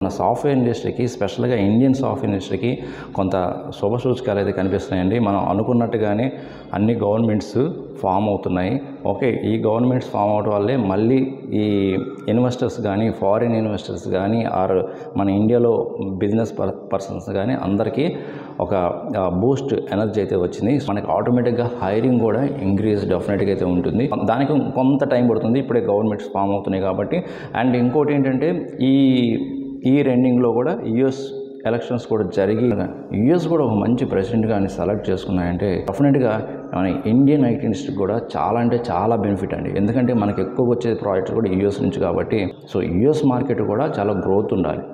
మన సాఫ్ట్వేర్ ఇండస్ట్రీకి, స్పెషల్గా ఇండియన్ సాఫ్ట్వేర్ ఇండస్ట్రీకి కొంత శుభసూచకాలు అయితే కనిపిస్తున్నాయండి. మనం అనుకున్నట్టుగానే అన్ని గవర్నమెంట్స్ ఫామ్ అవుతున్నాయి. ఓకే, ఈ గవర్నమెంట్స్ ఫామ్ అవడం వల్లే మళ్ళీ ఈ ఇన్వెస్టర్స్ కానీ, ఫారిన్ ఇన్వెస్టర్స్ కానీ, ఆర్ మన ఇండియాలో బిజినెస్ పర్సన్స్ కానీ అందరికీ ఒక బూస్ట్ ఎనర్జీ అయితే వచ్చింది. మనకి ఆటోమేటిక్గా హైరింగ్ కూడా ఇంక్రీజ్ డెఫినెట్గా అయితే ఉంటుంది. దానికి కొంత టైం పడుతుంది, ఇప్పుడే గవర్నమెంట్స్ ఫామ్ అవుతున్నాయి కాబట్టి. అండ్ ఇంకోటి ఏంటంటే ఈ రెండింగ్లో కూడా యుఎస్ ఎలక్షన్స్ కూడా జరిగి యుఎస్ కూడా ఒక మంచి ప్రెసిడెంట్ కానీ సెలెక్ట్ చేసుకున్నాయంటే డెఫినెట్గా మన ఇండియన్ ఐటీ ఇండస్ట్రీకి కూడా చాలా అంటే చాలా బెనిఫిట్ అండి. ఎందుకంటే మనకి ఎక్కువ వచ్చే ప్రాజెక్ట్స్ కూడా యుఎస్ నుంచి కాబట్టి, సో యుఎస్ మార్కెట్ కూడా చాలా గ్రోత్ ఉండాలి.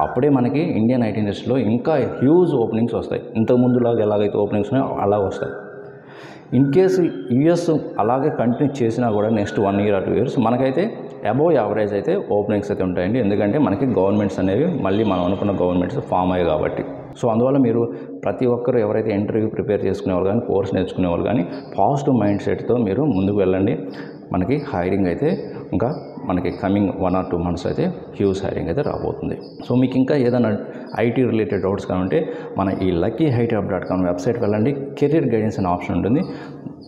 అప్పుడే మనకి ఇండియన్ ఐటీ ఇండస్ట్రీలో ఇంకా హ్యూజ్ ఓపెనింగ్స్ వస్తాయి. ఇంతకుముందులాగా ఎలాగైతే ఓపెనింగ్స్ ఉన్నాయో అలా వస్తాయి. ఇన్ కేసు యుఎస్ అలాగే కంటిన్యూ చేసినా కూడా నెక్స్ట్ 1 year or 2 years మనకైతే అబోవ్ యావరేజ్ అయితే ఓపెనింగ్స్ అయితే ఉంటాయండి. ఎందుకంటే మనకి గవర్నమెంట్స్ అనేవి మళ్ళీ మనం అనుకున్న గవర్నమెంట్స్ ఫామ్ అయ్యాయి కాబట్టి. సో అందువల్ల మీరు ప్రతి ఒక్కరు ఎవరైతే ఇంటర్వ్యూ ప్రిపేర్ చేసుకునేవాళ్ళు కానీ, కోర్స్ నేర్చుకునేవాళ్ళు కానీ పాజిటివ్ మైండ్ సెట్తో మీరు ముందుకు వెళ్ళండి. మనకి హైరింగ్ అయితే ఇంకా మనకి కమింగ్ 1 or 2 months అయితే హ్యూజ్ హైరింగ్ అయితే రాబోతుంది. సో మీకు ఇంకా ఏదైనా ఐటీ రిలేటెడ్ డౌట్స్ కావాలంటే మన ఈ luckyhitehub.com వెబ్సైట్ వెళ్ళండి. కెరీర్ గైడెన్స్ అనే ఆప్షన్ ఉంటుంది.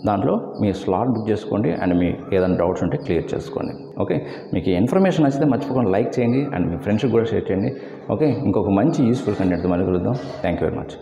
దాంట్లో మీ స్లాట్ బుక్ చేసుకోండి అండ్ మీ ఏదైనా డౌట్స్ ఉంటే క్లియర్ చేసుకోండి. ఓకే, మీకు ఈ ఇన్ఫర్మేషన్ నచ్చితే మర్చిపోకుండా లైక్ చేయండి అండ్ మీ ఫ్రెండ్స్కి కూడా షేర్ చేయండి. ఓకే, ఇంకొక మంచి యూస్ఫుల్ కంటెంట్తో మళ్ళీ కలుద్దాం. Thank you very much.